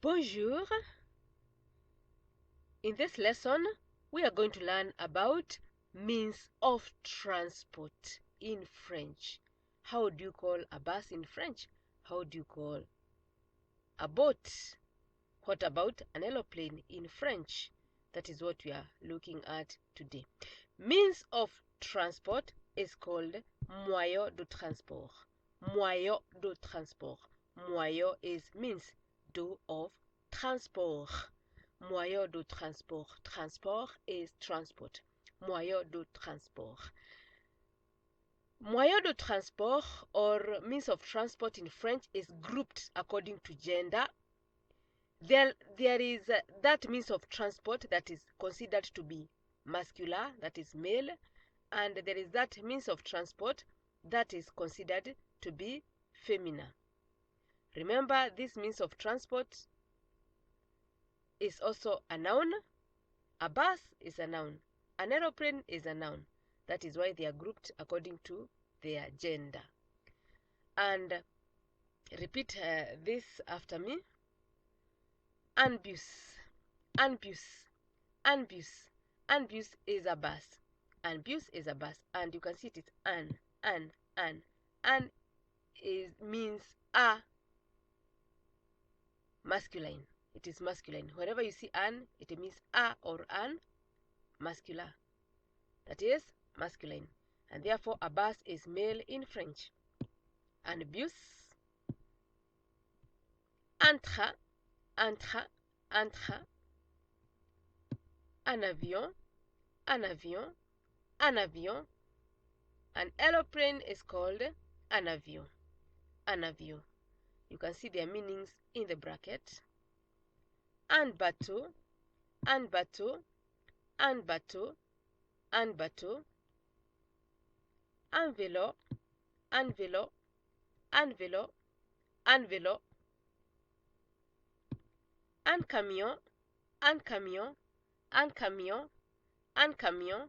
Bonjour. In this lesson, we are going to learn about means of transport in French. How do you call a bus in French? How do you call a boat? What about an aeroplane in French? That is what we are looking at today. Means of transport is called moyen de transport. Moyen de transport. Moyen is means do of transport. Moyen de transport. Transport is transport. Moyen de transport. Moyen de transport or means of transport in French is grouped according to gender. There is that means of transport that is considered to be muscular, that is male, and there is that means of transport that is considered to be feminine. Remember, this means of transport is also a noun. A bus is a noun. An aeroplane is a noun. That is why they are grouped according to their gender. And repeat this after me. Un bus, un bus, un bus. Un bus is a bus. Un bus is a bus. And you can see it is an. An means a masculine. It is masculine. Wherever you see an, it means a or an masculine. That is masculine. And therefore a bus is male in French. Un bus, un train, un train, un train. Un avion, un avion, un avion. An aeroplane is called an avion. An avion. You can see their meanings in the bracket. Un bateau, un bateau, un bateau, un bateau. Un vélo, un vélo, un vélo, un vélo. Un camion, un camion, un camion, un camion.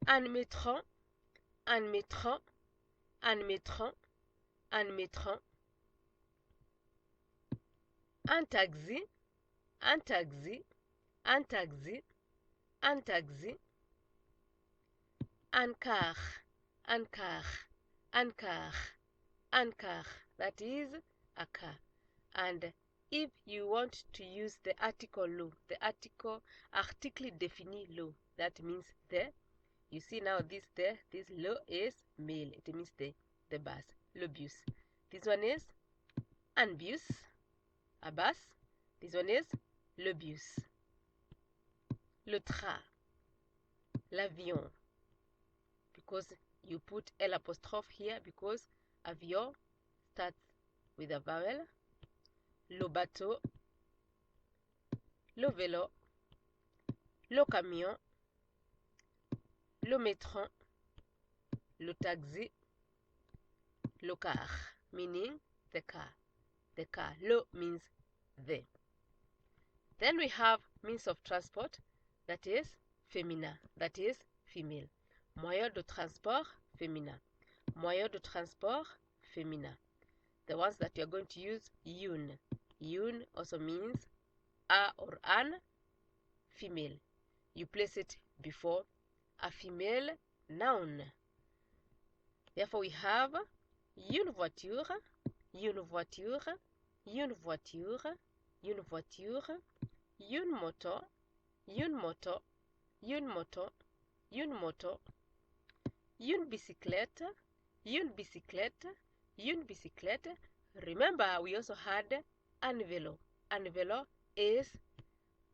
Un métro, un métro, un métro, un métro. Un taxi, un taxi, un taxi, un taxi. Un car, un car, un car, un car. That is a car. And if you want to use the article le, the article défini le, that means the. You see now this le is male. It means the bus, le bus. This one is un bus, a bus. This one is le bus. Le train, l'avion. Because you put L apostrophe here because avion starts with a vowel. Le bateau, le vélo, le camion, le métro, le taxi, le car, meaning the car. The car. Le means the. Then we have means of transport that is féminin, that is female. Moyen de transport féminin. Moyen de transport féminin. The ones that you are going to use, une. Une also means a or an female. You place it before a female noun. Therefore we have une voiture, une voiture, une voiture, une voiture, une moto, une moto, une moto, une moto, une bicyclette, une bicyclette, une bicyclette. Remember, we also had un vélo. Un vélo is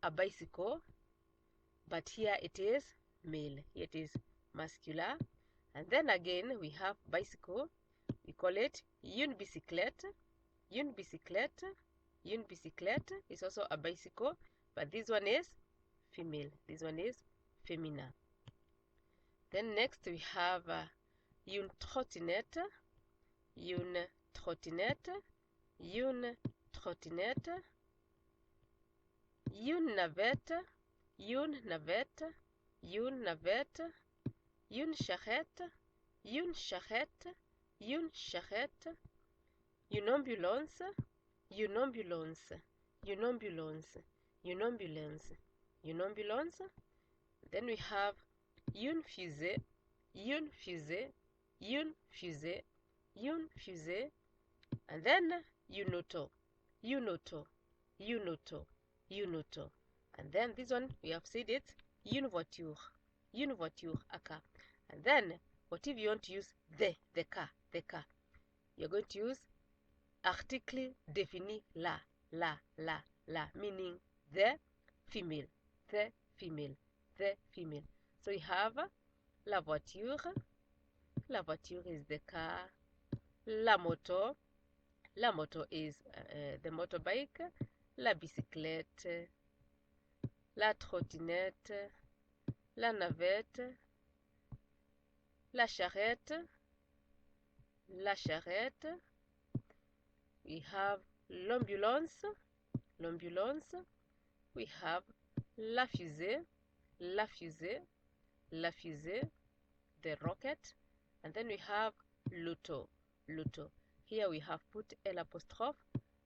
a bicycle, but here it is male. Here it is masculine. And then again, we have bicycle. We call it une bicyclette. Une bicyclette. Une bicyclette is also a bicycle, but this one is female. This one is feminine. Then next we have une trottinette. Une trottinette. Une trottinette. Une navette. Une navette. Une navette. Une charrette. Une charrette. Une charrette. Une ambulance. Unambulance, unambulance, unambulance, unambulance. Then we have une fusée, une fusée, une fusée, une fusée. And then unauto, unauto, unauto, unauto. And then this one, we have said it, une voiture, a car. And then, what if you want to use the car, you're going to use article défini la, meaning the female, the female, the female. So we have la voiture is the car, la moto is the motorbike, la bicyclette, la trottinette, la navette, la charrette, we have l'ambulance, we have la fusée, the rocket, and then we have l'auto. Here we have put l'apostrophe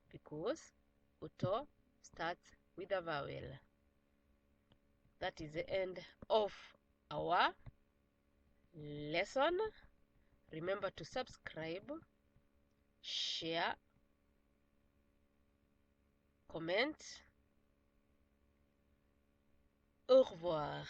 because auto starts with a vowel. That is the end of our lesson. Remember to subscribe, share, comment. Au revoir.